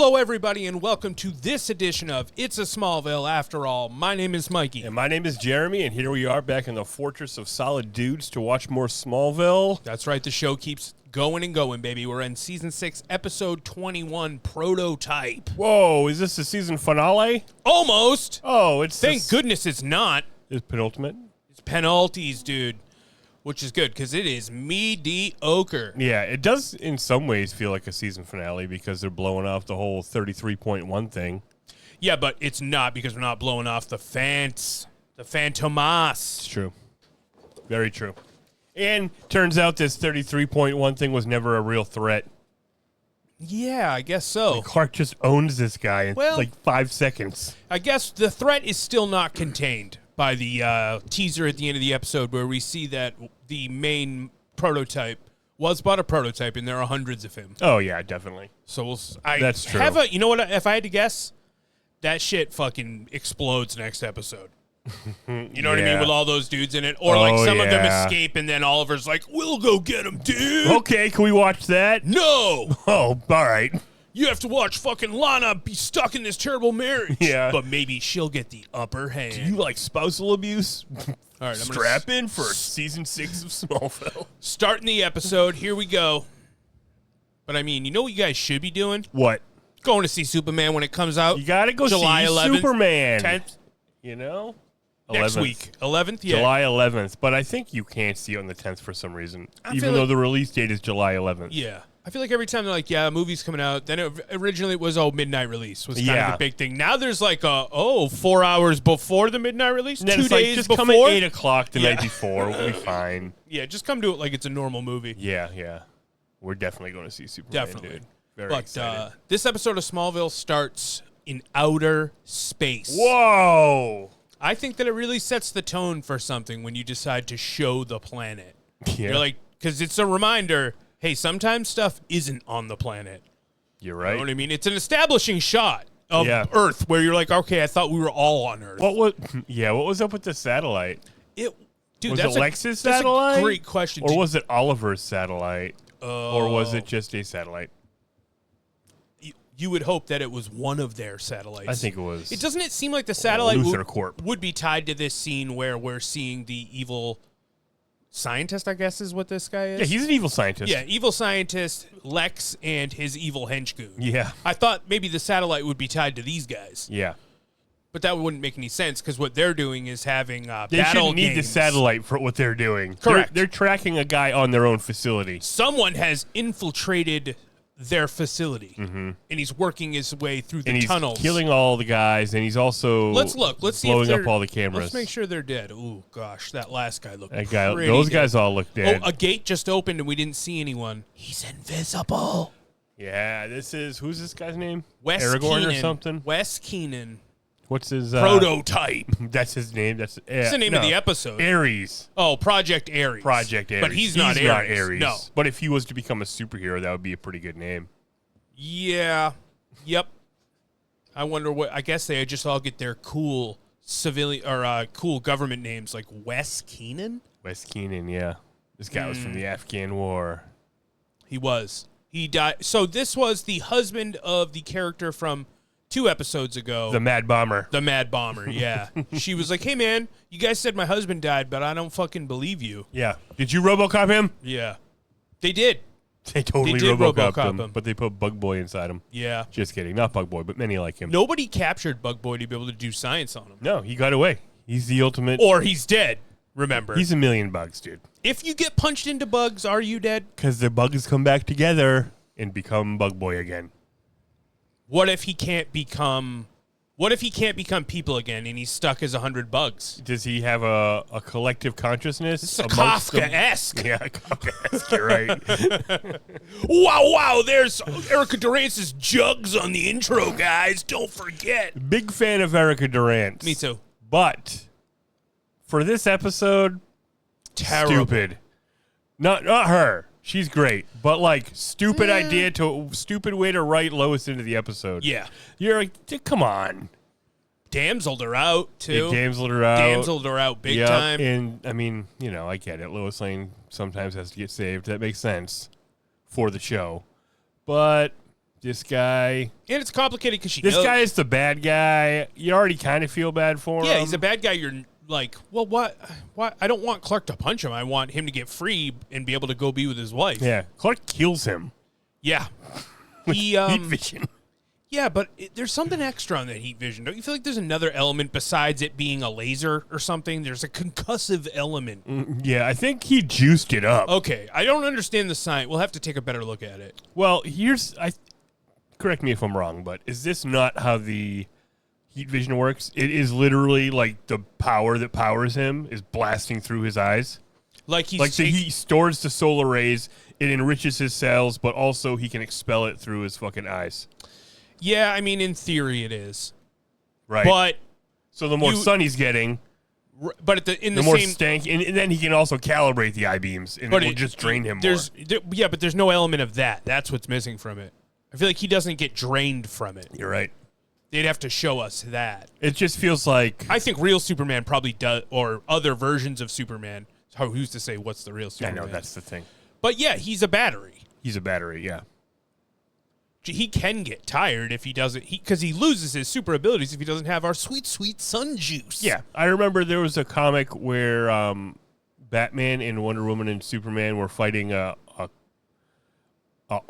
Hello, everybody, and welcome to this edition of It's a Smallville After All. My name is Mikey. And my name is Jeremy, and here we are back in the Fortress of Solid Dudes to watch more Smallville. That's right, the show keeps going and going, baby. We're in Season 6, Episode 21, Prototype. Whoa, is this the season finale? Almost! Oh, it's Thank goodness it's not. It's penultimate? It's penalties, dude, which is good, because it is mediocre. Yeah, it does in some ways feel like a season finale because they're blowing off the whole 33.1 thing. Yeah, but it's not because we're not blowing off the Phantomas. It's true. Very true. And turns out this 33.1 thing was never a real threat. Yeah, I guess so. Like Clark just owns this guy in like 5 seconds. I guess the threat is still not contained by the teaser at the end of the episode where we see that the main prototype was but a prototype and there are hundreds of him. Oh, yeah, definitely. So that's true. You know what? If I had to guess, that shit fucking explodes next episode. You know what I mean? With all those dudes in it. Or some of them escape and then Oliver's like, we'll go get them, dude. Okay, can we watch that? No. Oh, all right. You have to watch fucking Lana be stuck in this terrible marriage. Yeah. But maybe she'll get the upper hand. Do you like spousal abuse? All right, Strap in for season 6 of Smallville. Starting the episode. Here we go. But I mean, you know what you guys should be doing? What? Going to see Superman when it comes out. You got to go July see 11th, Superman. 10th. You know? Next 11th. week. 11th? Yeah. July 11th. But I think you can't see it on the 10th for some reason. Even though the release date is July 11th. Yeah. I feel like every time they're like, yeah, a movie's coming out. Then originally it was, midnight release was kind of the big thing. Now there's like, 4 hours before the midnight release, and then 2 it's days like, just before. come at 8 o'clock the night before. We'll be fine. Yeah, just come to it like it's a normal movie. Yeah. We're definitely going to see Superman, Definitely. dude. Very excited. This episode of Smallville starts in outer space. Whoa! I think that it really sets the tone for something when you decide to show the planet. Yeah. You're like, because it's a reminder, hey, sometimes stuff isn't on the planet. You're right. You know what I mean? It's an establishing shot of Earth where you're like, okay, I thought we were all on Earth. What was up with the satellite? Was it Lex's satellite? That's a great question. Or was it Oliver's satellite? Or was it just a satellite? You would hope that it was one of their satellites. I think it was. Doesn't it seem like the satellite Corp. would be tied to this scene where we're seeing the evil scientist, I guess is what this guy is? Yeah, he's an evil scientist. Yeah, evil scientist, Lex, and his evil henchgoon. Yeah. I thought maybe the satellite would be tied to these guys. Yeah. But that wouldn't make any sense because what they're doing is having battle They shouldn't need games. the satellite for what they're doing. Correct. They're tracking a guy on their own facility. Someone has infiltrated their facility, and he's working his way through the tunnels. He's killing all the guys, and he's also Let's see blowing if up all the cameras. Let's make sure they're dead. Ooh, gosh, that last guy looked pretty Those dead. guys all look dead. Oh, a gate just opened, and we didn't see anyone. He's invisible. Yeah, who's this guy's name? Wes Aragorn Keenan. or something? Wes Keenan. What's his... Prototype. That's his name. That's the name of the episode. Ares. Oh, Project Ares. But he's not Ares. No. But if he was to become a superhero, that would be a pretty good name. Yeah. Yep. I wonder what... I guess they just all get their cool civilian or cool government names like Wes Keenan? Wes Keenan, yeah. This guy was from the Afghan War. He was. He died. So this was the husband of the character from 2 episodes ago. The Mad Bomber. The Mad Bomber, yeah. She was like, hey, man, you guys said my husband died, but I don't fucking believe you. Yeah. Did you RoboCop him? Yeah. They did. They totally did RoboCop him, but they put Bug Boy inside him. Yeah. Just kidding. Not Bug Boy, but many like him. Nobody captured Bug Boy to be able to do science on him. No, he got away. He's the ultimate. Or he's dead, remember. He's a million bugs, dude. If you get punched into bugs, are you dead? Because the bugs come back together and become Bug Boy again. What if he can't become people again and he's stuck as 100 bugs? Does he have a collective consciousness? It's a Kafka-esque. Yeah, Kafka-esque, you're right. Wow, there's Erica Durance's jugs on the intro, guys. Don't forget. Big fan of Erica Durance. Me too. But for this episode, terrible. Stupid. Not her. She's great, but stupid stupid way to write Lois into the episode. Yeah. You're like, come on. Damseled her out, too. Damseled her out. Damseled her out big time. And, I mean, I get it. Lois Lane sometimes has to get saved. That makes sense for the show. But This guy. And it's complicated because This guy is the bad guy. You already kind of feel bad for him. Yeah, he's a bad guy. You're like, well, what? I don't want Clark to punch him. I want him to get free and be able to go be with his wife. Yeah, Clark kills him. Yeah. Heat vision. Yeah, but there's something extra on that heat vision. Don't you feel like there's another element besides it being a laser or something? There's a concussive element. Yeah, I think he juiced it up. Okay, I don't understand the science. We'll have to take a better look at it. Well, correct me if I'm wrong, but is this not how the heat vision works? It is literally like the power that powers him is blasting through his eyes. He stores the solar rays, it enriches his cells, but also he can expel it through his fucking eyes. Yeah, I mean, in theory it is. Right. But so the more sun he's getting, but the more stank, and then he can also calibrate the eye beams, and it will just drain him more. But there's no element of that. That's what's missing from it. I feel like he doesn't get drained from it. You're right. They'd have to show us that. It just feels like... I think real Superman probably does, or other versions of Superman. Who's to say what's the real Superman? I know, that's the thing. But yeah, he's a battery. He's a battery, yeah. He can get tired if he doesn't, because he loses his super abilities if he doesn't have our sweet, sweet sun juice. Yeah, I remember there was a comic where Batman and Wonder Woman and Superman were fighting a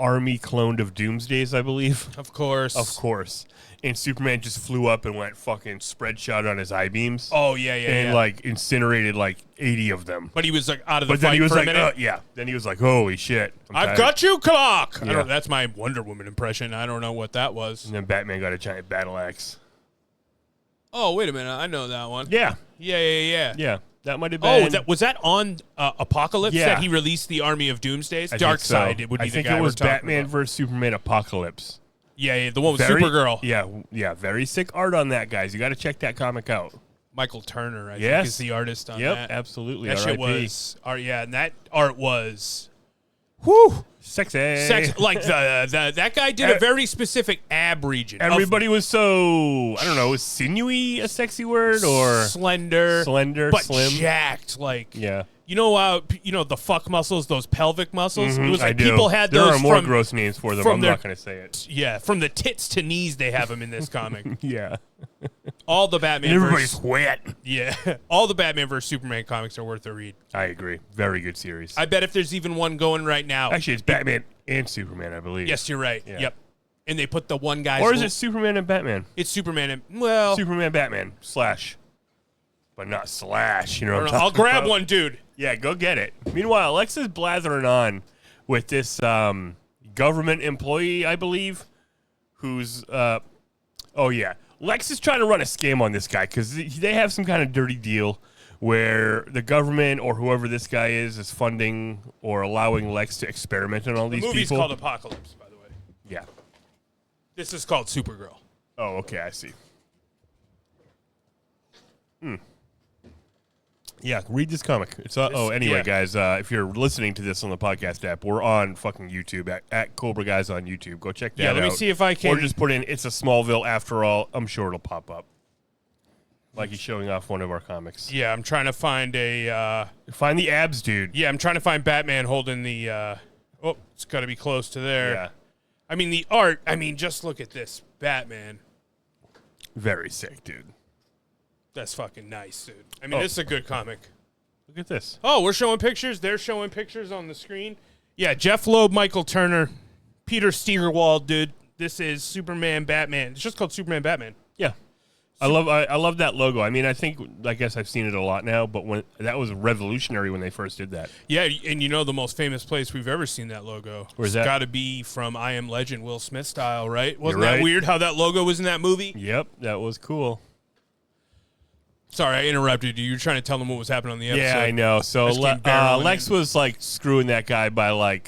army cloned of Doomsdays, I believe. Of course. And Superman just flew up and went fucking spread shot on his eye beams. Oh, yeah. And, incinerated, 80 of them. But he was, out of the fight for a minute? Yeah. Then he was like, holy shit. I've got you, Clark! Yeah. That's my Wonder Woman impression. I don't know what that was. And then Batman got a giant battle axe. Oh, wait a minute. I know that one. Yeah. Yeah. Yeah. That might have been... Oh, was that on Apocalypse that he released the Army of Doomsdays? Darkseid would be the guy it was we're talking Batman about. versus Superman Apocalypse. Yeah, the one with Supergirl. Yeah, very sick art on that, guys. You got to check that comic out. Michael Turner, I think, is the artist on that. Yep, absolutely. That shit was art. Yeah, and that art was, sexy. Like that guy did a very specific ab region. Everybody was so, I don't know, is sinewy a sexy word or slender, but slim, jacked. Yeah. You know, the fuck muscles, those pelvic muscles. Mm-hmm, it was like I do. people had there those. There are more gross names for them. I'm not going to say it. Yeah, from the tits to knees, they have them in this comic. Yeah. All the Batman. Everybody's wet. Yeah, all the Batman vs Superman comics are worth a read. I agree. Very good series. I bet if there's even one going right now. Actually, it's Batman and Superman, I believe. Yes, you're right. Yeah. Yep. And they put the one guy. Or is it Superman and Batman? It's Superman and Superman, Batman / but not slash. You know what I'm I'll grab one, dude. Yeah, go get it. Meanwhile, Alexa's blathering on with this government employee, I believe, who's Lex is trying to run a scam on this guy because they have some kind of dirty deal where the government or whoever this guy is funding or allowing Lex to experiment on all these people. The movie's called Apocalypse, by the way. Yeah. This is called Supergirl. Oh, okay, I see. Yeah, read this comic. It's guys, if you're listening to this on the podcast app, we're on fucking YouTube at Cobra Guys on YouTube. Go check that out. Yeah, let me see if I can. Or just put in "It's a Smallville After All." I'm sure it'll pop up. Like he's showing off one of our comics. Yeah, I'm trying to find find the abs, dude. Yeah, I'm trying to find Batman holding the. It's got to be close to there. Yeah. I mean the art. I mean, just look at this Batman. Very sick, dude. That's fucking nice, dude. I mean, this is a good comic. Look at this. Oh, we're showing pictures. They're showing pictures on the screen. Yeah, Jeff Loeb, Michael Turner, Peter Steigerwald, dude. This is Superman, Batman. It's just called Superman, Batman. Yeah. I love that logo. I mean, I guess I've seen it a lot now, but when that was revolutionary when they first did that. Yeah, and you know the most famous place we've ever seen that logo. Where's that? It's got to be from I Am Legend, Will Smith style, right? Wasn't that weird how that logo was in that movie? Yep, that was cool. Sorry, I interrupted you. You were trying to tell them what was happening on the episode. Yeah, I know. So Lex was screwing that guy by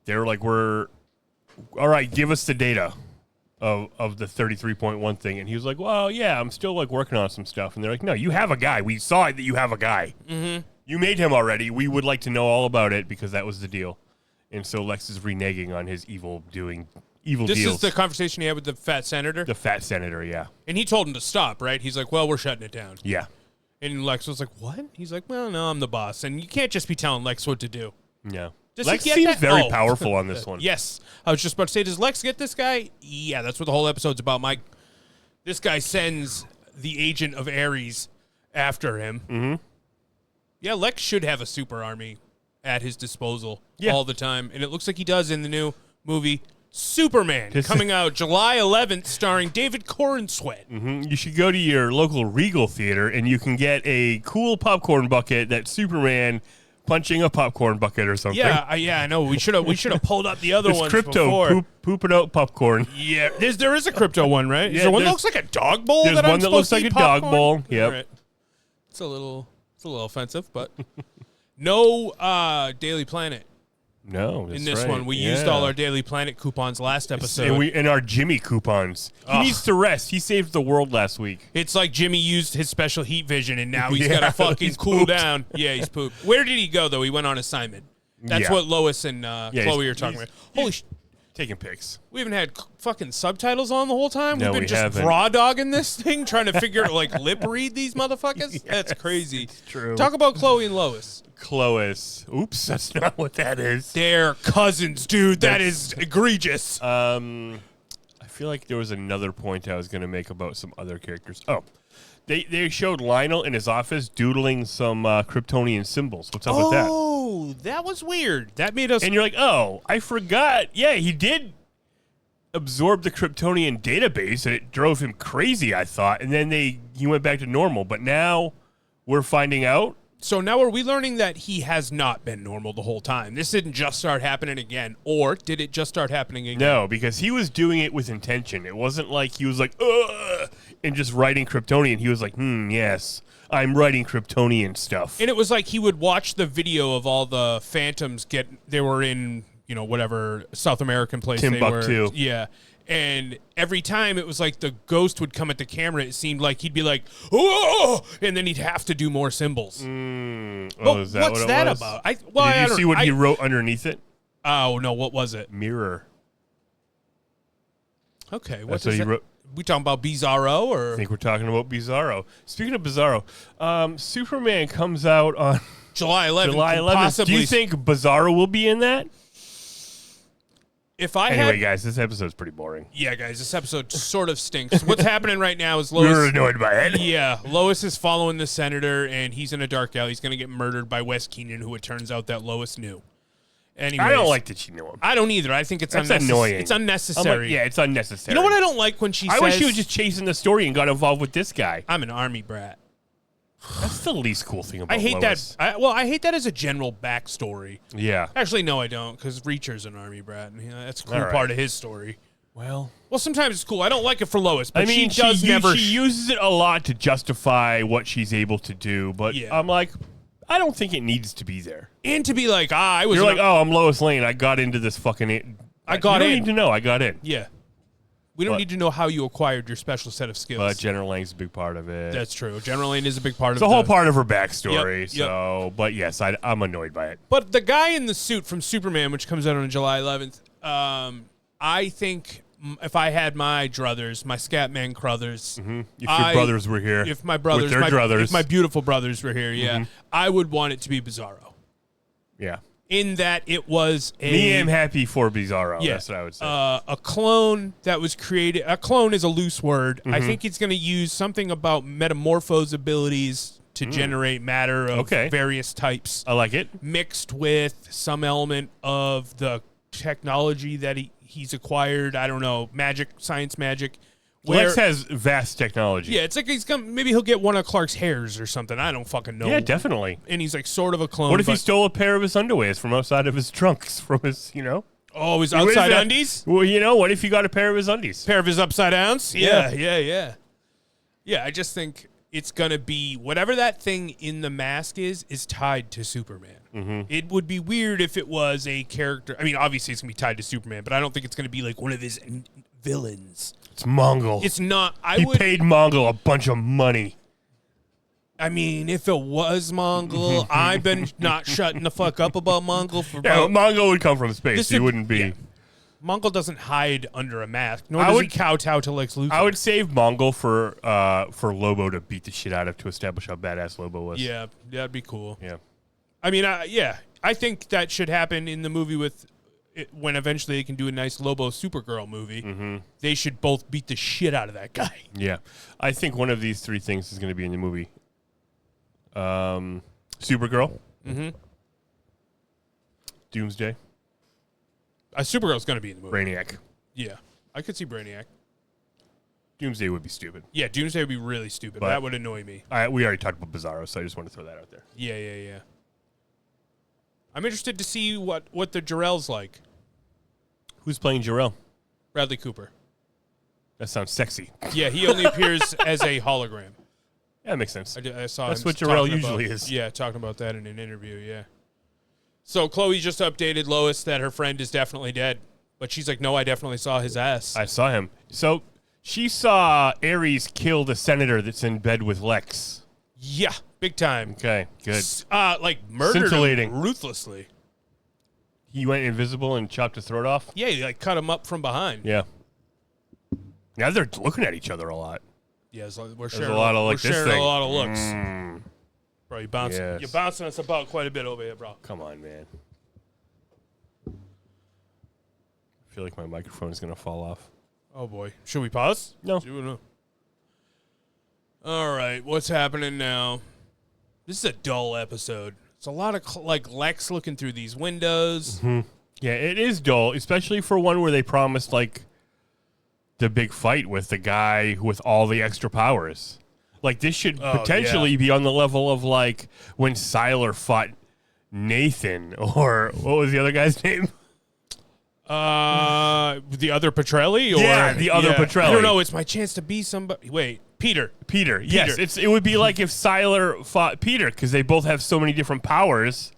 they were like, all right, give us the data of the 33.1 thing, and he was like, well, yeah, I'm still working on some stuff, and they're like, no, you have a guy. We saw it that you have a guy. Mm-hmm. You made him already. We would like to know all about it because that was the deal. And so Lex is reneging on his evil deals. This is the conversation he had with the fat senator? The fat senator, yeah. And he told him to stop, right? He's like, well, we're shutting it down. Yeah. And Lex was like, what? He's like, well, no, I'm the boss. And you can't just be telling Lex what to do. No. Lex seems very powerful on this one. Yes. I was just about to say, does Lex get this guy? Yeah, that's what the whole episode's about. This guy sends the agent of Ares after him. Mm-hmm. Yeah, Lex should have a super army at his disposal all the time. And it looks like he does in the new movie Superman, coming out July 11th, starring David Corenswet. Mm-hmm. You should go to your local Regal theater, and you can get a cool popcorn bucket that's Superman punching a popcorn bucket or something. Yeah, I know. We should have pulled up the other ones before. Pooping out popcorn. Yeah, there is a crypto one, right? Yeah, is there one that looks like a dog bowl? There's one that looks like a dog bowl. Yep. Right. It's a little offensive, but no Daily Planet. No, in this one, we used all our Daily Planet coupons last episode. And our Jimmy coupons. He needs to rest. He saved the world last week. It's like Jimmy used his special heat vision, and now he's got to fucking cool down. Yeah, he's pooped. Where did he go, though? He went on assignment. That's what Lois and Chloe are talking about. Holy shit. Taking pics. We haven't had fucking subtitles on the whole time. No, We've been just raw dogging this thing, trying to figure lip read these motherfuckers. Yes, that's crazy. It's true. Talk about Chloe and Lois. Chlois. Oops, that's not what that is. They're cousins, dude. That is egregious. I feel like there was another point I was going to make about some other characters. Oh, they showed Lionel in his office doodling some Kryptonian symbols. What's up with that? Oh, that was weird. That made us... And you're like, oh, I forgot. Yeah, he did absorb the Kryptonian database, and it drove him crazy, I thought. And then he went back to normal. But now we're finding out. So now are we learning that he has not been normal the whole time? This didn't just start happening again, or did it just start happening again? No, because he was doing it with intention. It wasn't like he was like, ugh, and just writing Kryptonian. He was like, yes, I'm writing Kryptonian stuff. And it was like he would watch the video of all the Phantoms they were in, whatever South American place Timbuktu. They were. Yeah. And every time it was like the ghost would come at the camera, it seemed like he'd be like, oh, and then he'd have to do more symbols. Is that what's what that was? about? Did you see what he wrote underneath it? Oh, no, what was it? Mirror. Okay, what he wrote. We talking about Bizarro? Or? I think we're talking about Bizarro. Speaking of Bizarro, Superman comes out on July 11th. July 11th. Do you think Bizarro will be in that? Anyway, guys, this episode's pretty boring. Yeah, guys, this episode sort of stinks. What's happening right now is Lois... We're annoyed by it. Yeah, Lois is following the senator, and he's in a dark alley. He's going to get murdered by Wes Keenan, who it turns out that Lois knew. Anyways, I don't like that she knew him. I don't either. I think it's annoying. It's unnecessary. Like, it's unnecessary. You know what I don't like when she says... I wish she was just chasing the story and got involved with this guy. I'm an army brat. That's the least cool thing about I hate Lois. that. I hate that as a general backstory. Yeah. Actually, no, I don't, because Reacher's an army brat, and that's a cool part of his story. Well, sometimes it's cool. I don't like it for Lois, but she uses it a lot to justify what she's able to do, but I'm like, I don't think it needs to be there. And to be like, I was... You're like, I'm Lois Lane. I got into this fucking... I got in. You don't need to know. I got in. Yeah. We don't need to know how you acquired your special set of skills. But General Lane's a big part of it. That's true. General Lane is a big part of it. It's a whole part of her backstory. Yep. But yes, I'm annoyed by it. But the guy in the suit from Superman, which comes out on July 11th, I think if I had my druthers, my Scatman Crothers, if your brothers were here, if my brothers, if my beautiful brothers were here, I would want it to be Bizarro. Yeah. In that it was Me am happy for Bizarro. Yeah. That's what I would say. A clone that was created. A clone is a loose word. I think it's going to use something about metamorphose abilities to generate matter of various types. I like it. Mixed with some element of the technology that he's acquired. I don't know, science magic. Lex has vast technology. Yeah, it's like maybe he'll get one of Clark's hairs or something. I don't fucking know. Yeah, definitely. And he's like sort of a clone. What if he stole a pair of his underwears from outside of his trunks from his, Oh, his outside undies? Well, what if he got a pair of his undies? Pair of his upside downs? Yeah. Yeah, I just think it's going to be whatever that thing in the mask is tied to Superman. It would be weird if it was a character. I mean, obviously it's going to be tied to Superman, but I don't think it's going to be like one of his villains. It's Mongol. It's not. He paid Mongol a bunch of money. I mean, if it was Mongol, I've been not shutting the fuck up about Mongol for. Mongol would come from space. He wouldn't be. Yeah. Mongol doesn't hide under a mask, nor does he kowtow to Lex Luthor. I would save Mongol for Lobo to beat the shit out of to establish how badass Lobo was. Yeah, that'd be cool. Yeah. I mean, I I think that should happen in the movie when eventually they can do a nice Lobo Supergirl movie. Mm-hmm. They should both beat the shit out of that guy. Yeah. I think one of these three things is going to be in the movie. Supergirl. Mm-hmm. Doomsday. Supergirl's going to be in the movie. Brainiac. Yeah. I could see Brainiac. Doomsday would be stupid. Yeah, Doomsday would be really stupid. But that would annoy me. We already talked about Bizarro, so I just want to throw that out there. Yeah. I'm interested to see what the Jor-El's like. Who's playing Jor-El? Bradley Cooper. That sounds sexy. Yeah, he only appears as a hologram. Yeah, that makes sense. I saw That's him what Jor-El usually is. Yeah, talking about that in an interview, yeah. So Chloe just updated Lois that her friend is definitely dead. But she's like, no, I definitely saw his ass. I saw him. So she saw Ares kill the senator that's in bed with Lex. Yeah, big time. Okay, good. Like murdered him ruthlessly. He went invisible and chopped his throat off? Yeah, he like cut him up from behind. Yeah. Now they're looking at each other a lot. Yeah, we're sharing a lot of like we're this sharing thing. a lot of looks. Bro, you're bouncing us about quite a bit over here, bro. Come on, man. I feel like my microphone is going to fall off. Oh, boy. Should we pause? No. All right, what's happening now? This is a dull episode. It's a lot of like Lex looking through these windows. Mm-hmm. Yeah, it is dull, especially for one where they promised like the big fight with the guy with all the extra powers. Like this should potentially be on the level of like when Sylar fought Nathan, or what was the other guy's name? The other Petrelli? The other Petrelli. I don't know. It's my chance to be somebody. Wait, Peter. Yes, it would be like if Sylar fought Peter, because they both have so many different powers.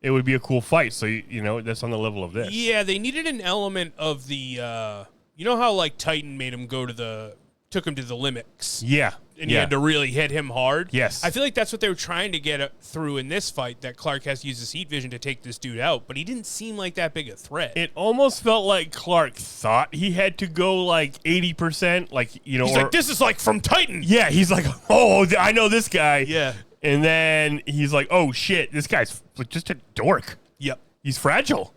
It would be a cool fight. So you know that's on the level of this. Yeah, they needed an element of the. You know how like Titan made him took him to the limits. Yeah. And you had to really hit him hard. Yes. I feel like that's what they were trying to get through in this fight, that Clark has to use his heat vision to take this dude out, but he didn't seem like that big a threat. It almost felt like Clark thought he had to go like 80%, like, you know. He's like, this is like from Titan. Yeah, he's like, oh, I know this guy. Yeah. And then he's like, oh, shit, this guy's just a dork. Yep. He's fragile.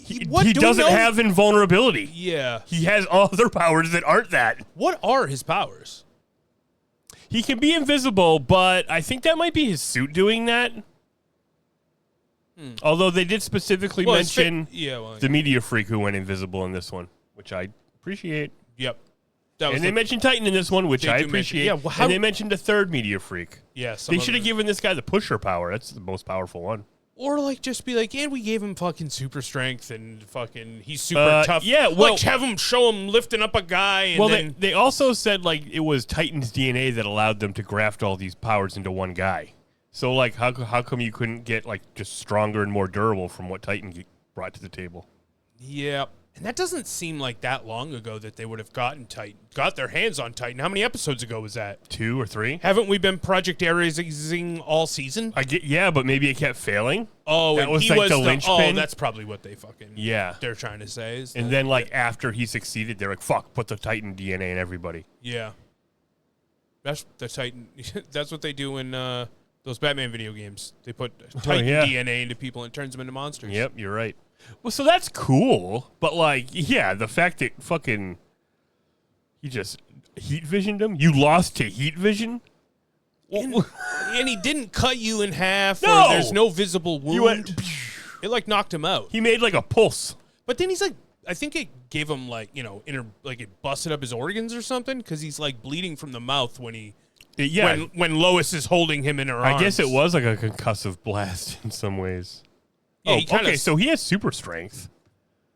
He do doesn't have invulnerability. Yeah. He has other powers that aren't that. What are his powers? He can be invisible, but I think that might be his suit doing that. Although they did specifically mention the media freak who went invisible in this one, which I appreciate. Yep. And they mentioned Titan in this one, which I appreciate. And they mentioned a third media freak. Yes. They should have given this guy the pusher power. That's the most powerful one. Or, like, just be like, and we gave him fucking super strength and fucking he's super tough. Yeah, well. Like, have him show him lifting up a guy. And then they also said, like, it was Titan's DNA that allowed them to graft all these powers into one guy. So, like, how come you couldn't get, like, just stronger and more durable from what Titan brought to the table? Yeah. And that doesn't seem like that long ago that they would have got their hands on Titan. How many episodes ago was that? 2 or 3. Haven't we been Project Aresing all season? But maybe it kept failing. Oh, that and was he like was the linchpin. Oh, that's probably what they they're trying to say. And then like after he succeeded, they're like, "Fuck, put the Titan DNA in everybody." Yeah, that's the Titan. That's what they do in those Batman video games. They put Titan DNA into people and turns them into monsters. Yep, you're right. Well, so that's cool, but like, yeah, the fact that fucking you just heat visioned him, you lost to heat vision, and he didn't cut you in half. No! Or there's no visible wound. It like knocked him out. He made like a pulse, but then he's like, I think it gave him like like it busted up his organs or something because he's like bleeding from the mouth when he. When Lois is holding him in her arms. I guess it was like a concussive blast in some ways. Yeah, okay, so he has super strength.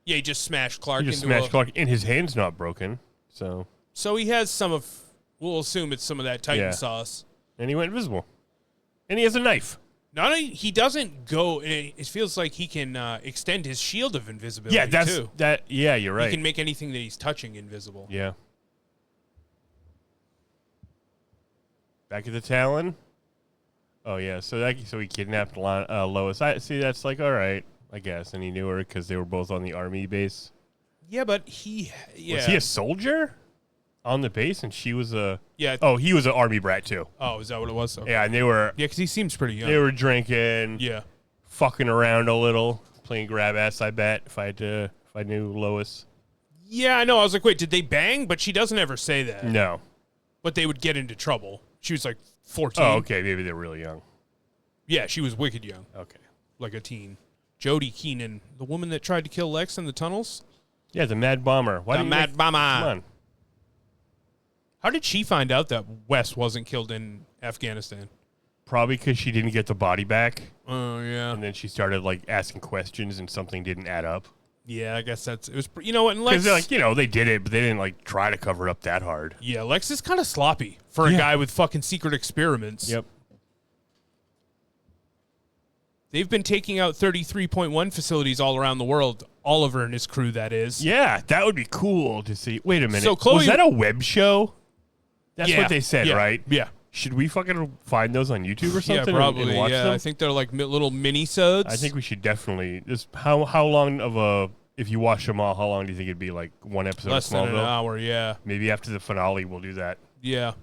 Yeah, he just smashed Clark. Clark, and his hand's not broken. So he has some of. We'll assume it's some of that Titan sauce. And he went invisible. And he has a knife. He doesn't go. It feels like he can extend his shield of invisibility. Yeah, too. Yeah, you're right. He can make anything that he's touching invisible. Yeah. Back at the Talon. Oh yeah, so he kidnapped Lois. That's like all right, I guess, and he knew her because they were both on the army base. Yeah, but was he a soldier on the base, and she was a Oh, he was an army brat too. Oh, is that what it was? Okay. Yeah, and they were because he seems pretty young. They were drinking. Yeah, fucking around a little, playing grab ass. I bet if I knew Lois. Yeah, I know. I was like, wait, did they bang? But she doesn't ever say that. No. But they would get into trouble. She was like 14. Oh, okay. Maybe they're really young. Yeah, she was wicked young. Okay. Like a teen. Jodie Keenan, the woman that tried to kill Lex in the tunnels? Yeah, the Mad Bomber. The Mad Bomber. Come on. How did she find out that Wes wasn't killed in Afghanistan? Probably because she didn't get the body back. Oh, yeah. And then she started, like, asking questions and something didn't add up. Yeah, I guess it was, you know what, Lex... Because, like, they did it, but they didn't, like, try to cover up that hard. Yeah, Lex is kind of sloppy for a guy with fucking secret experiments. Yep. They've been taking out 33.1 facilities all around the world. Oliver and his crew, that is. Yeah, that would be cool to see. Wait a minute. So Chloe... Was that a web show? That's what they said, right? Yeah. Should we fucking find those on YouTube or something? Yeah, probably. And watch them? I think they're like little mini-sodes. I think we should definitely. Just how long of a... If you watch them all, how long do you think it'd be? Like one episode Less of Smallville? than an hour, yeah. Maybe after the finale, we'll do that. Yeah.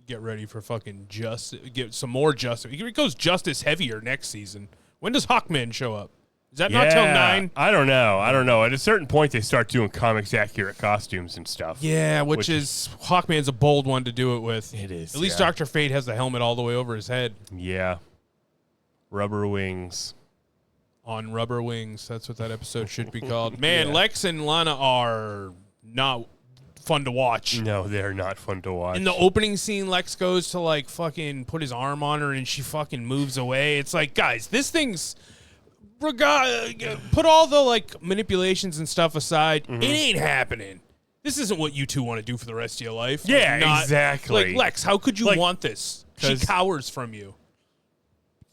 Get ready for fucking justice. Get some more justice. It goes justice heavier next season. When does Hawkman show up? Is that not till 9? I don't know. At a certain point, they start doing comics accurate costumes and stuff. Yeah, which is Hawkman's a bold one to do it with. It is. At least Dr. Fate has the helmet all the way over his head. Yeah. Rubber wings. On rubber wings. That's what that episode should be called. Man, Lex and Lana are not fun to watch. No, they're not fun to watch. In the opening scene, Lex goes to like fucking put his arm on her and she fucking moves away. It's like, guys, this thing's... Put all the like manipulations and stuff aside. It ain't happening. This isn't what you two want to do for the rest of your life. Yeah, exactly. Like, Lex, how could you want this? She cowers from you.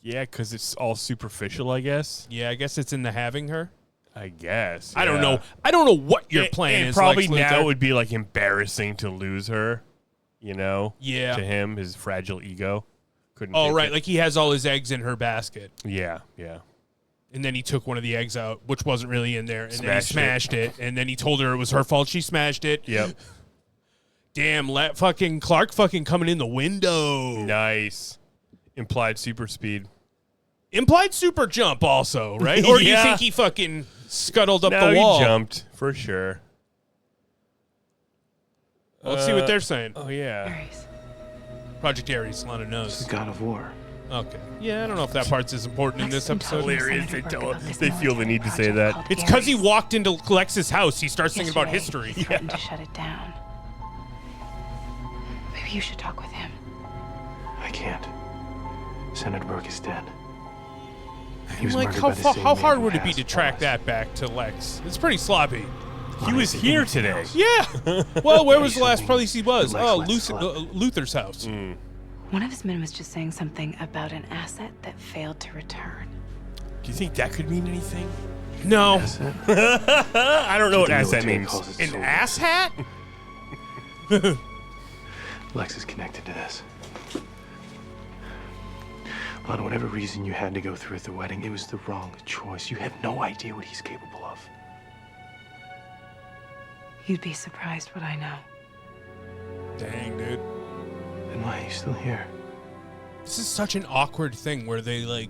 Yeah, because it's all superficial, I guess. Yeah, I guess it's in the having her. I guess. I don't know. I don't know what your plan is. Probably now it would be like embarrassing to lose her, you know? Yeah. To him, his fragile ego. Couldn't. Oh, right. Like he has all his eggs in her basket. Yeah, yeah. And then he took one of the eggs out, which wasn't really in there, and then he smashed it. And then he told her it was her fault she smashed it. Yep. Damn, fucking Clark fucking coming in the window. Nice. Implied super speed. Implied super jump also, right? Or do you think he fucking scuttled up the wall? He jumped, for sure. Let's see what they're saying. Oh, yeah. Ares. Project Ares, Lana knows. He's the god of war. Okay. Yeah, I don't know if that part's as important in this episode. Hilarious. They feel the need to say that. It's because he walked into Lex's house. He starts thinking about history. He threatened to shut it down. Maybe you should talk with him. I can't. Senator Burke is dead. He was Like, murdered by the same how man hard who would it be has to track Wallace. that back to Lex? It's pretty sloppy. He was here today. Yeah. Well, where was the last place he was? Lex Oh, let slip. Luther's house. One of his men was just saying something about an asset that failed to return. Do you think that could mean anything? No. Asset? I don't know what The asset military means. calls it An soldiers. ass hat? Lex is connected to this. On whatever reason you had to go through with the wedding, it was the wrong choice. You have no idea what he's capable of. You'd be surprised what I know. Dang, dude. Then why are you still here? This is such an awkward thing where they, like,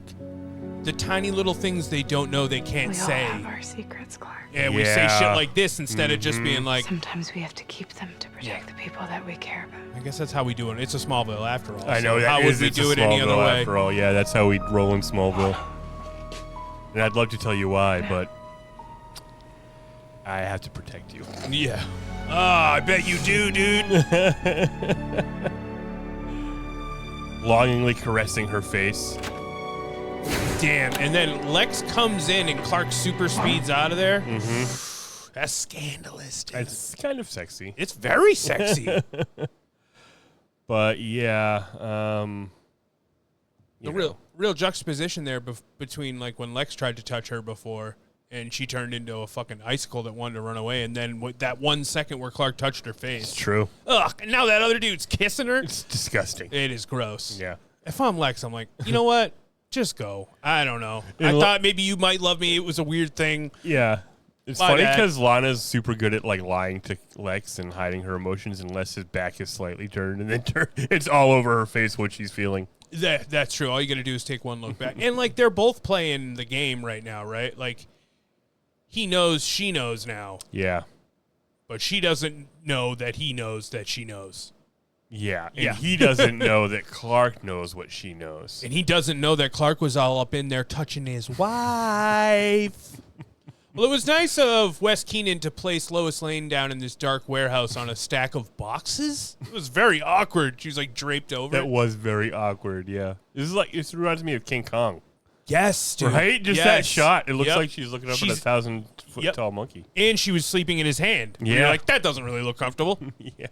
the tiny little things they don't know they can't We all say. have our secrets, Clark. And we say shit like this instead of just being like, Sometimes we have to keep them to protect the people that we care about. I guess that's how we do it. It's a Smallville after all. I know so that how is, would we it's do a it any other Smallville way? After all, yeah, that's how we roll in Smallville. And I'd love to tell you why, but I have to protect you. Yeah. I bet you do, dude. Longingly caressing her face. Damn. And then Lex comes in and Clark super speeds out of there. That's scandalous, dude. It's kind of sexy. It's very sexy. But yeah, The real juxtaposition there between like when Lex tried to touch her before and she turned into a fucking icicle that wanted to run away, and then that 1 second where Clark touched her face. it's true. Ugh, and now that other dude's kissing her. It's disgusting. It is gross. Yeah. If I'm Lex, I'm like, you know what? Just go. I don't know. I And thought maybe you might love me. It was a weird thing. Yeah. It's My funny bad. because Lana's super good at like lying to Lex and hiding her emotions unless his back is slightly turned, and then it's all over her face what she's feeling. That's true. All you got to do is take one look back. And, like, they're both playing the game right now, right? Like, he knows she knows now. Yeah. But she doesn't know that he knows that she knows. Yeah. And he doesn't know that Clark knows what she knows. And he doesn't know that Clark was all up in there touching his wife. Well, it was nice of Wes Keenan to place Lois Lane down in this dark warehouse on a stack of boxes. It was very awkward. She was like draped over. That was very awkward, yeah. This reminds me of King Kong. Yes, dude. Right? Just that shot. It looks Yep. like she's looking up at a 1,000-foot tall monkey. And she was sleeping in his hand. Yeah. You're like, that doesn't really look comfortable. Yeah.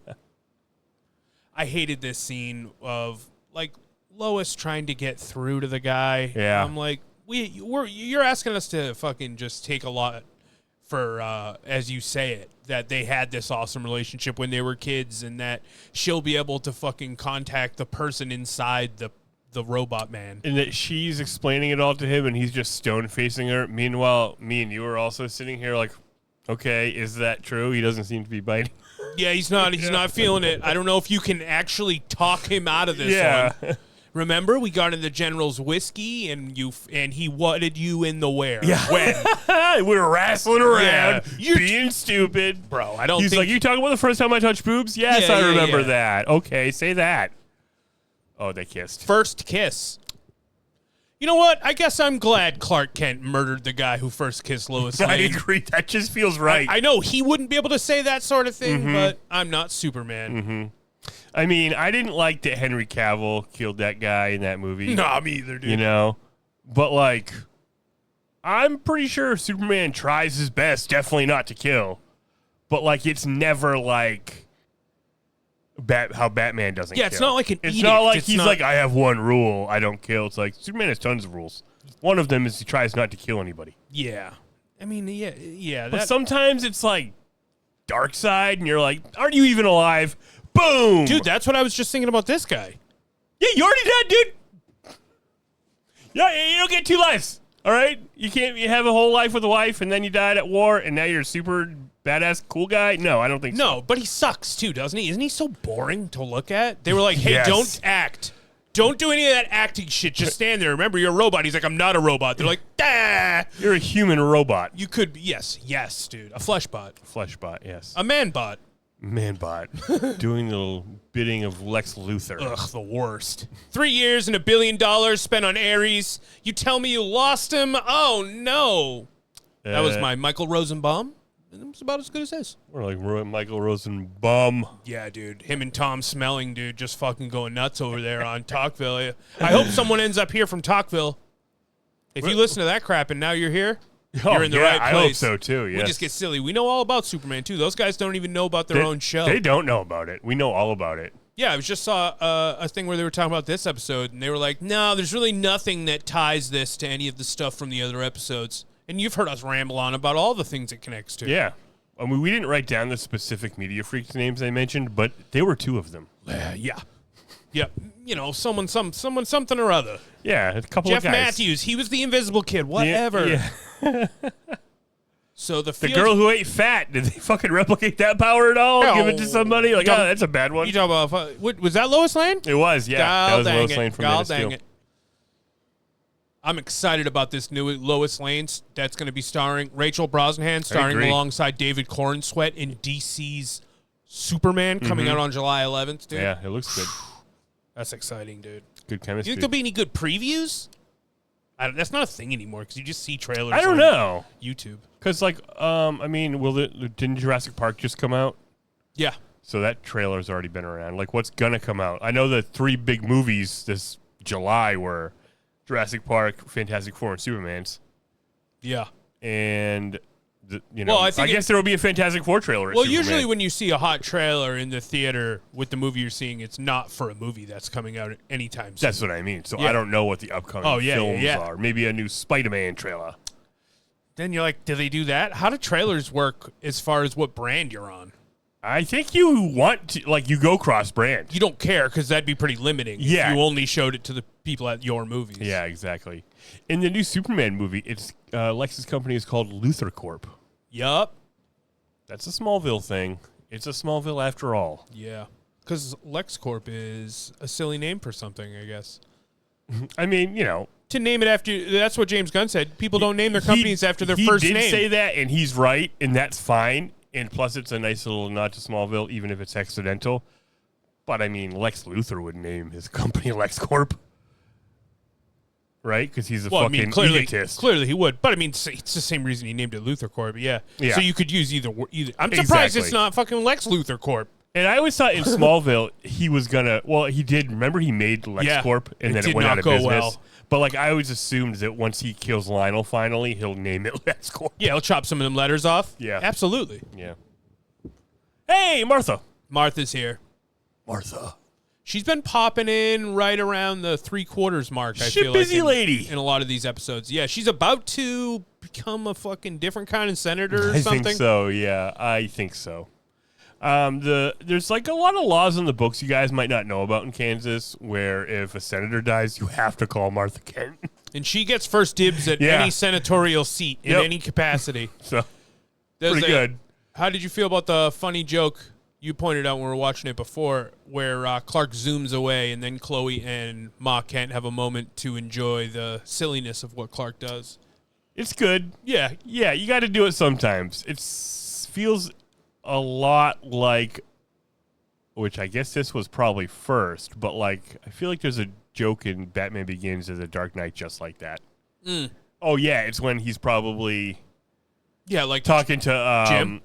I hated this scene of, like, Lois trying to get through to the guy. Yeah. I'm like, you're asking us to fucking just take a lot for, as you say it, that they had this awesome relationship when they were kids and that she'll be able to fucking contact the person inside the robot man. And that she's explaining it all to him and he's just stone-facing her. Meanwhile, me and you are also sitting here like, okay, is that true? He doesn't seem to be biting. Yeah, he's not feeling it. I don't know if you can actually talk him out of this one. Remember, we got in the General's whiskey, and he wanted you in the where? Yeah. When? We were wrestling around, being stupid. Bro, I don't He's think... like, you talking about the first time I touched boobs? Yes, I remember that. Okay, say that. Oh, they kissed. First kiss. You know what? I guess I'm glad Clark Kent murdered the guy who first kissed Lois Lane. I agree. That just feels right. I know he wouldn't be able to say that sort of thing, but I'm not Superman. Mm-hmm. I mean, I didn't like that Henry Cavill killed that guy in that movie. Nah, me either, dude. You know? But, like, I'm pretty sure Superman tries his best, definitely not to kill. But, like, it's never like how Batman doesn't kill. Yeah, it's not like an It's edict. not like he's like, I have one rule, I don't kill. It's like, Superman has tons of rules. One of them is he tries not to kill anybody. Yeah. I mean, yeah. But sometimes it's like dark side, and you're like, aren't you even alive? Boom! Dude, that's what I was just thinking about this guy. Yeah, you already dead, dude. Yeah, you don't get 2 lives. All right? You have a whole life with a wife, and then you died at war, and now you're a super badass cool guy? No, I don't think so. No, but he sucks too, doesn't he? Isn't he so boring to look at? They were like, hey, Yes. don't act. Don't do any of that acting shit. Just stand there. Remember, you're a robot. He's like, I'm not a robot. They're like, ah. You're a human robot. You could be, yes, dude. A flesh bot. Flesh bot, yes. A man bot. Man bot. Doing the bidding of Lex Luthor. Ugh, the worst. 3 years and $1 billion spent on Ares. You tell me you lost him? Oh, no. That was my Michael Rosenbaum. It was about as good as his. We're like Michael Rosenbaum. Yeah, dude. Him and Tom Smelling, dude, just fucking going nuts over there on Talkville. I hope someone ends up here from Talkville. If you listen to that crap and now you're here, you're in the right place. I hope so, too, yes. We just get silly. We know all about Superman, too. Those guys don't even know about their own show. They don't know about it. We know all about it. Yeah, I just saw a thing where they were talking about this episode, and they were like, no, there's really nothing that ties this to any of the stuff from the other episodes. And you've heard us ramble on about all the things it connects to. Yeah. I mean, we didn't write down the specific Media Freaks names I mentioned, but there were 2 of them. Yeah. Yep. You know, someone something or other. Yeah, a couple Jeff of guys. Matthews, he was the Invisible Kid. Whatever. Yeah. So the girl who ate fat, did they fucking replicate that power at all? No. Give it to somebody? Like, oh, that's a bad one. You talk about, was that Lois Lane? It was, yeah. That was Lois Lane from Man of Steel. Dang it. I'm excited about this new Lois Lane that's going to be starring Rachel Brosnahan, starring alongside David Cornsweet in DC's Superman, coming out on July 11th, dude. Yeah, it looks good. That's exciting, dude. Good chemistry. You think there'll be any good previews? That's not a thing anymore because you just see trailers. I don't know. YouTube. Because, like, I mean, didn't Jurassic Park just come out? Yeah. So that trailer's already been around. Like, what's going to come out? I know the 3 big movies this July were Jurassic Park, Fantastic Four, and Superman's. Yeah. And, I guess there will be a Fantastic Four trailer. Well, usually when you see a hot trailer in the theater with the movie you're seeing, it's not for a movie that's coming out anytime soon. That's what I mean. So I don't know what the upcoming films are. Maybe a new Spider-Man trailer. Then you're like, do they do that? How do trailers work as far as what brand you're on? I think you want to, like, you go cross-brand. You don't care because that'd be pretty limiting if you only showed it to the people at your movies. Yeah, exactly. In the new Superman movie, it's Lex's company is called Luthor Corp. Yup. That's a Smallville thing. It's a Smallville after all. Yeah. Because LexCorp is a silly name for something, I guess. I mean, to name it after, that's what James Gunn said. People don't name their companies after their first name. He did say that, and he's right, and that's fine. And plus, it's a nice little nod to Smallville, even if it's accidental. But, I mean, Lex Luthor would name his company LexCorp. Right? Because he's a fucking egotist. Clearly he would. But, I mean, it's the same reason he named it Luthor Corp. Yeah. So you could use either. I'm surprised it's not fucking Lex Luthor Corp. And I always thought in Smallville he was going to... Well, he did. Remember he made LexCorp, and then it went out of business? Well. But, like, I always assumed that once he kills Lionel finally, he'll name it LexCorp. Yeah, he'll chop some of them letters off. Yeah. Absolutely. Yeah. Hey, Martha. Martha's here. Martha. She's been popping in right around the 3/4 mark, I feel like. She's a busy lady. In a lot of these episodes. Yeah, she's about to become a fucking different kind of senator or something. I think so, yeah. I think so. There's like a lot of laws in the books you guys might not know about in Kansas where if a senator dies, you have to call Martha Kent. And she gets first dibs at any senatorial seat in any capacity. So, pretty good. How did you feel about the funny joke you pointed out when we were watching it before where Clark zooms away and then Chloe and Ma Kent have a moment to enjoy the silliness of what Clark does? It's good. Yeah, you got to do it sometimes. It feels a lot like, which I guess this was probably first, but like I feel like there's a joke in Batman Begins as a Dark Knight just like that. Oh yeah, it's when he's probably like talking to Jim.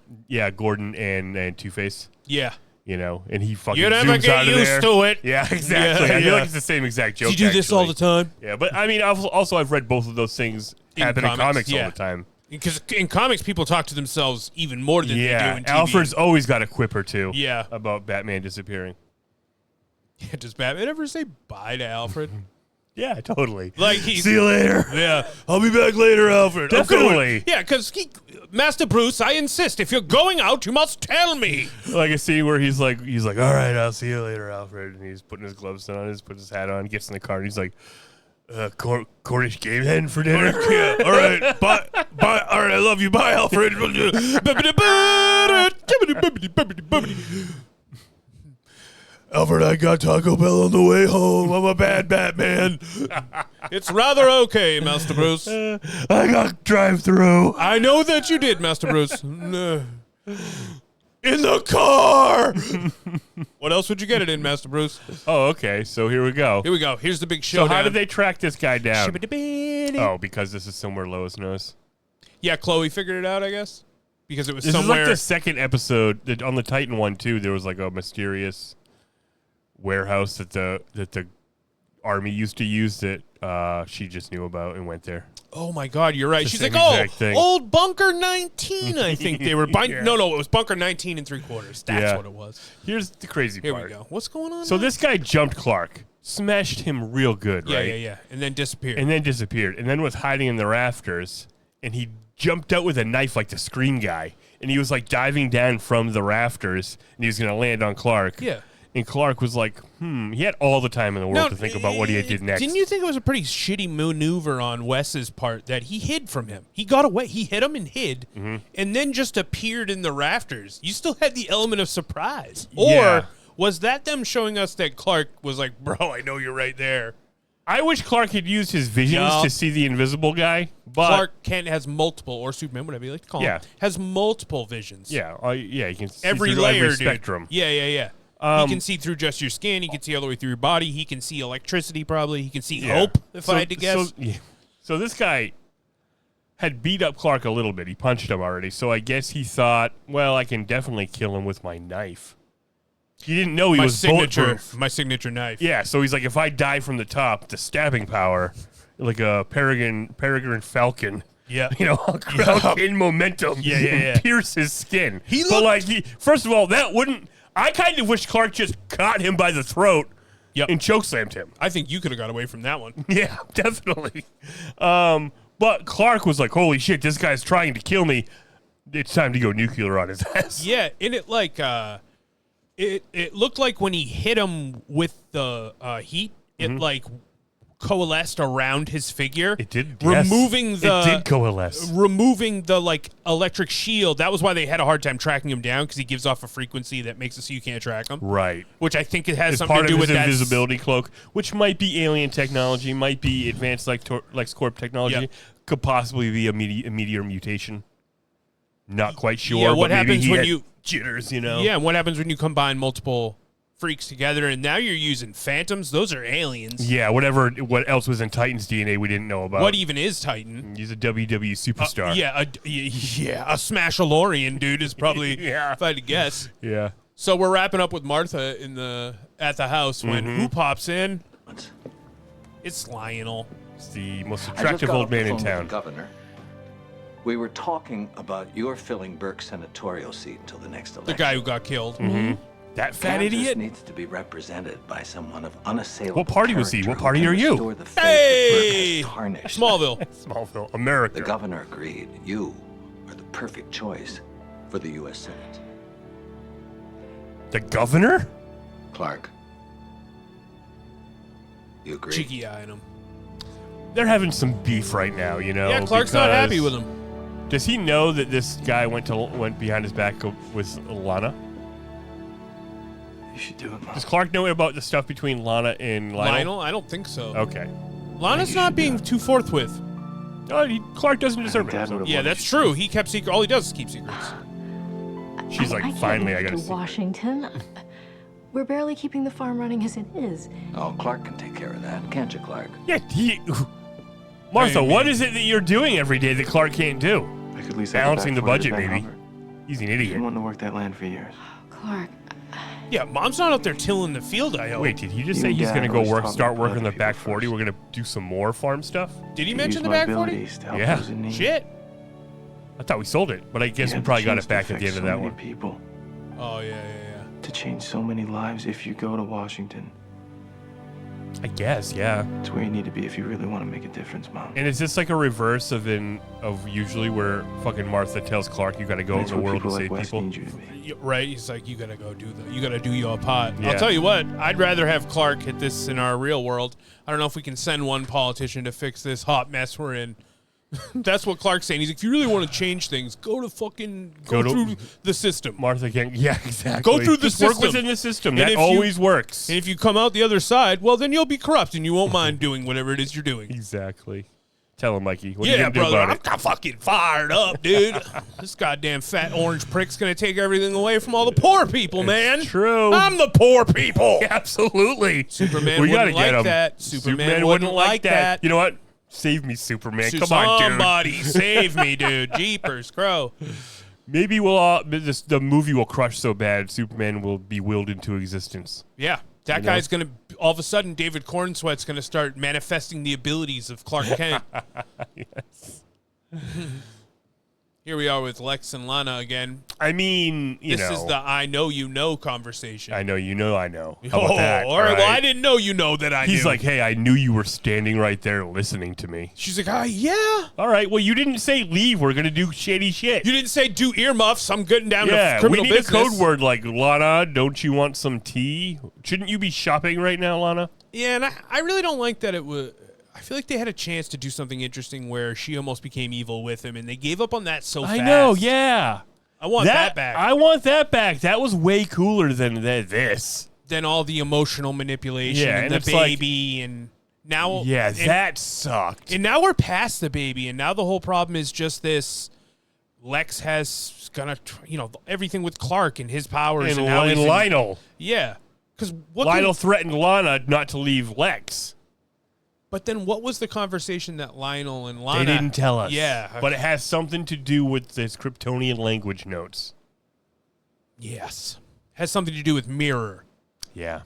Gordon and Two-Face. Yeah. And he fucking you never zooms get out of used there. to it. Yeah, exactly. I feel like it's the same exact joke. You do this all the time. Yeah, but I mean, I've read both of those things happen in comics all the time. Because in comics, people talk to themselves even more than they do in TV. Alfred's always got a quip or two. Yeah. About Batman disappearing. Yeah, does Batman ever say bye to Alfred? Yeah, totally. Like see you later. Yeah, I'll be back later, Alfred. Definitely. Yeah, because Master Bruce, I insist. If you're going out, you must tell me. Like a scene where he's like, all right, I'll see you later, Alfred. And he's putting his gloves on, puts his hat on, gets in the car, and he's like, Cornish game hen for dinner. Yeah, all right, bye. All right, I love you. Bye, Alfred. Alfred, I got Taco Bell on the way home. I'm a bad Batman. It's rather okay, Master Bruce. I got drive-through. I know that you did, Master Bruce. In the car. What else would you get it in, Master Bruce? Oh, okay. So here we go. Here's the big showdown. So how did they track this guy down? Oh, because this is somewhere Lois knows. Yeah, Chloe figured it out, I guess. Because it was this somewhere. This is like the second episode. On the Titan one, too, there was like a mysterious warehouse that the army used to use that she just knew about and went there. Oh my God, you're right. She's like, old Bunker 19. I think they were buying. Yeah. No, it was Bunker 19 3/4. That's what it was. Here's the crazy part. Here we go. What's going on? So this guy jumped Clark, smashed him real good, right? Yeah, and then disappeared. And then was hiding in the rafters, and he jumped out with a knife like the Scream guy, and he was like diving down from the rafters, and he was going to land on Clark. Yeah. And Clark was like, he had all the time in the world to think about what he did next. Didn't you think it was a pretty shitty maneuver on Wes's part that he hid from him? He got away. He hit him and hid, and then just appeared in the rafters. You still had the element of surprise. Or was that them showing us that Clark was like, bro, I know you're right there? I wish Clark had used his visions to see the invisible guy. But Clark Kent has multiple, or Superman, whatever you like to call him, has multiple visions. Yeah, you can see every through layer, every spectrum. Yeah. He can see through just your skin. He can see all the way through your body. He can see electricity, probably. He can see hope, if I had to guess. So this guy had beat up Clark a little bit. He punched him already. So I guess he thought, well, I can definitely kill him with my knife. He didn't know he was bulletproof. My signature knife. Yeah, so he's like, if I die from the top, the stabbing power, like a peregrine falcon. Yeah, I'll gain momentum. Yeah. Pierce his skin. First of all, that wouldn't. I kind of wish Clark just caught him by the throat and chokeslammed him. I think you could have got away from that one. Yeah, definitely. But Clark was like, holy shit, this guy's trying to kill me. It's time to go nuclear on his ass. Yeah, and it looked like when he hit him with the heat, it coalesced around his figure. It did. Removing yes, the it did coalesce. Removing the like electric shield. That was why they had a hard time tracking him down, because he gives off a frequency that makes it so you can't track him. Right. Which I think it has It's something part to do of with his that invisibility cloak, which might be alien technology, might be advanced LexCorp technology, Yep. could possibly be a meteor mutation. Not quite sure. Yeah, what but maybe happens he when had you jitters? You know. Yeah, and what happens when you combine multiple freaks together, and now you're using phantoms? Those are aliens. Yeah. What else was in Titan's DNA we didn't know about? What even is Titan? He's a WWE superstar. A Smashalorian dude is probably if I had to guess. Yeah. So we're wrapping up with Martha at the house when who pops in? It's Lionel. It's the most I just attractive got old off the man in phone with town. the governor. We were talking about your filling Burke's senatorial seat until the next election. The guy who got killed. That fat Kansas idiot. needs to be represented by someone of unassailable What party was he? character What who party can are you? restore the faith that Hey! Burke has tarnished. Smallville. Smallville, America. The governor agreed. You are the perfect choice for the U.S. Senate. The governor? Clark, you agree? Cheeky eye in him. They're having some beef right now, you know. Yeah, Clark's not because- happy with him. Does he know that this guy went behind his back with Lana? You should do it, Mom. Does Clark know about the stuff between Lana and Lionel? Lionel? I don't think so. Okay. Lana's not being too forthwith. Clark doesn't deserve Dad it. would've- Yeah, that's true. He kept secret. All he does is keep secrets. She's like, finally, I I gotta can't move see. to Washington. We're barely keeping the farm running as it is. Oh, Clark can take care of that, can't you, Clark? Yeah, Martha, Hey, what man. is it that you're doing every day that Clark can't do? I could at least have Balancing the back 40 budget, to back maybe. Robert. He's an He's idiot. been wanting to work that land for years. Clark, Yeah, Mom's not out there tilling the field, I hope. Wait, did he just You say and he's Dad gonna go always taught me start to put working the other back people 40? first. We're gonna do some more farm stuff? Did he To mention use the my back 40? abilities to help Yeah. those in need. Shit. I thought we sold it, but I guess You we have the probably got chance it to back at the affect end of so that many one. people, Oh, yeah. to change so many lives if you go to Washington. I guess, yeah. It's where you need to be if you really want to make a difference, Mom. And is this like a reverse of usually where fucking Martha tells Clark you gotta go That's in the what world people and like save West people? need you to be. Right? He's like, you gotta do your part. Yeah. I'll tell you what, I'd rather have Clark hit this in our real world. I don't know if we can send one politician to fix this hot mess we're in. That's what Clark's saying. He's like, if you really want to change things, go through the system. Martha can, yeah, exactly. Go through the Just work system. within the system. And That if you- always works. And if you come out the other side, well, then you'll be corrupt and you won't mind doing whatever it is you're doing. Exactly. Tell him, Mikey. What are you Yeah, gonna do brother, about I'm fucking fired up, dude. This goddamn fat orange prick's gonna take everything away from all the poor people, man. true. I'm the poor people. it? Absolutely. Superman we wouldn't gotta get like him. that. Superman wouldn't like that. You know what? Save me, Superman. Come on, dude. Somebody save me, dude. Jeepers, crow. Maybe the movie will crush so bad, Superman will be willed into existence. Yeah, that You know? guy's gonna. All of a sudden, David Cornsweat's gonna start manifesting the abilities of Clark Kent. Yes. Here we are with Lex and Lana again. I mean, This is the I know you know conversation. I know you know I know. How about Oh, that? all right. Well, I didn't know you know that I He's knew. like, hey, I knew you were standing right there listening to me. She's like, yeah. All right, well, you didn't say leave. We're going to do shady shit. You didn't say do earmuffs. I'm getting down yeah, to criminal we need business. a code word like, Lana, don't you want some tea? Shouldn't you be shopping right now, Lana? Yeah, and I really don't like that it was. I feel like they had a chance to do something interesting where she almost became evil with him, and they gave up on that so fast. I know, yeah. I want that back. I want that back. That was way cooler than this. Then all the emotional manipulation Yeah, and and the it's like- baby, and now Yeah, and, that sucked. And now we're past the baby, and now the whole problem is just this. Lex has everything with Clark and his powers, And how he's in- Lionel. Yeah, because Lionel threatened Lana not to leave Lex. But then, what was the conversation that Lionel and Lana? They didn't tell us. Yeah, But it has something to do with this Kryptonian language notes. yes, has something to do with mirror. Yeah.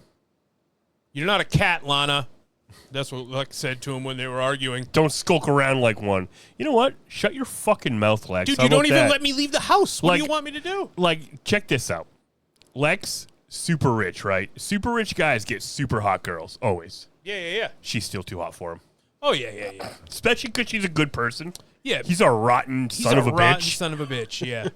You're not a cat, Lana. That's what Lex said to him when they were arguing. Don't skulk around like one. You know what? Shut your fucking mouth, Lex. Dude, How you don't about even that? let me leave the house. What do Like- you want me to do? Like, check this out. Lex, super rich, right? Super rich guys get super hot girls, always. Yeah. She's still too hot for him. Oh, yeah. Especially because she's a good person. Yeah. He's a rotten He's son of a rotten bitch. son of a bitch, yeah.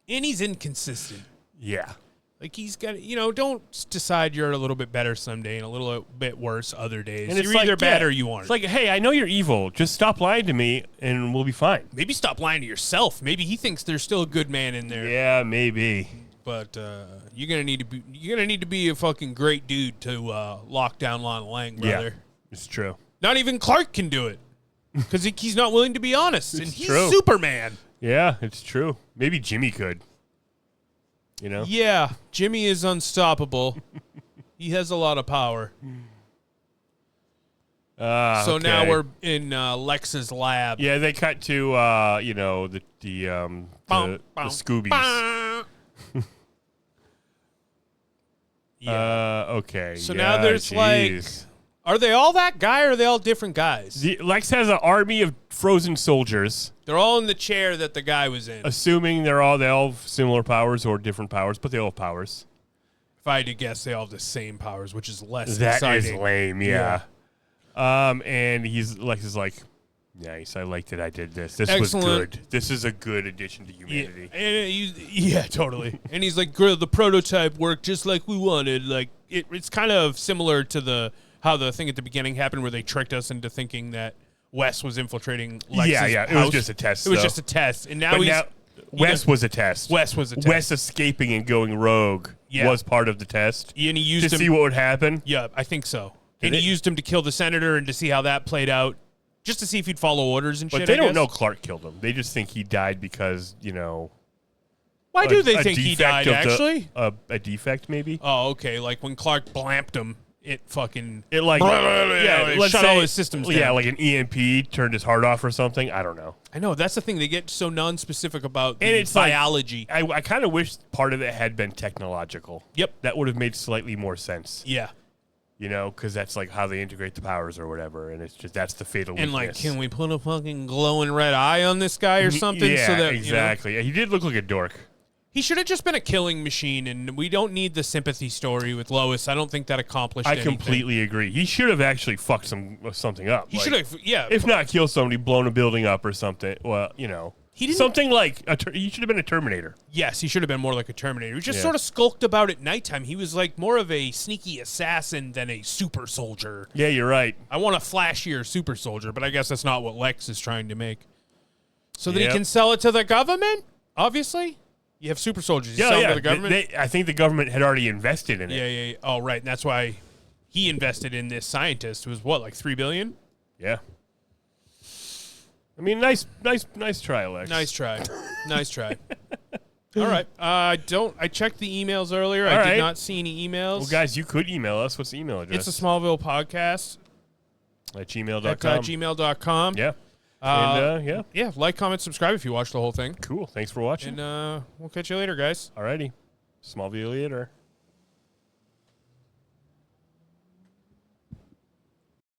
And he's inconsistent. Yeah. Like, he's got, don't decide you're a little bit better someday and a little bit worse other days. And You're either bad or you aren't. It's like, hey, I know you're evil. Just stop lying to me, and we'll be fine. Maybe stop lying to yourself. Maybe he thinks there's still a good man in there. Yeah, maybe. But you're gonna need to be a fucking great dude to lock down Lana Lang, brother. Yeah, it's true. Not even Clark can do it because he's not willing to be honest, and he's true. Superman. Yeah, it's true. Maybe Jimmy could. Yeah, Jimmy is unstoppable. He has a lot of power. So now we're in Lex's lab. Yeah, they cut to the Scoobies. Yeah. Okay. So now there's are they all that guy or are they all different guys? Lex has an army of frozen soldiers. They're all in the chair that the guy was in. Assuming they all have similar powers or different powers, but they all have powers. If I had to guess, they all have the same powers, which is less That exciting. is lame, yeah. And Lex is like, nice, I liked it. I did this. This Excellent. was good. This is a good addition to humanity. Yeah, totally. And he's like, the prototype worked just like we wanted. Like it's kind of similar to how the thing at the beginning happened, where they tricked us into thinking that Wes was infiltrating Lex's house. It was just a test. It was just a test, and now Wes was a test. Wes was a test. Wes escaping and going rogue was part of the test. And he used to him, see what would happen. Yeah, I think so. And he used him to kill the senator and to see how that played out, just to see if he'd follow orders and shit. But they don't know Clark killed him. They just think he died because Why do they think he died? Actually, a defect maybe. Oh, okay. Like when Clark blamped him. It shut all his systems down. Yeah, like an EMP turned his heart off or something. I don't know. I know. That's the thing. They get so non-specific about and it's biology. I kind of wish part of it had been technological. Yep. That would have made slightly more sense. Yeah. Because that's like how they integrate the powers or whatever. And it's just, that's the fatal weakness. And like, can we put a fucking glowing red eye on this guy or something? Yeah, so that, exactly. Yeah, he did look like a dork. He should have just been a killing machine, and we don't need the sympathy story with Lois. I don't think that accomplished anything. I completely agree. He should have actually fucked something up. He should have, yeah. If not kill somebody, blown a building up or something. Well, he didn't, something like he should have been a Terminator. Yes, he should have been more like a Terminator. He just sort of skulked about at nighttime. He was like more of a sneaky assassin than a super soldier. Yeah, you're right. I want a flashier super soldier, but I guess that's not what Lex is trying to make. So that he can sell it to the government, obviously. You have super soldiers. You sell them to the government? I think the government had already invested in it. Yeah. Oh, right. And that's why he invested in this scientist who was what, like $3 billion? Yeah. I mean, nice try, Lex. Nice try. All right. I checked the emails earlier. I did not see any emails. Well, guys, you could email us. What's the email address? It's a Smallville podcast at gmail.com. At gmail.com. Yeah. And, yeah, like, comment, subscribe if you watch the whole thing. Cool. Thanks for watching. And we'll catch you later, guys. Alrighty. Smallville later.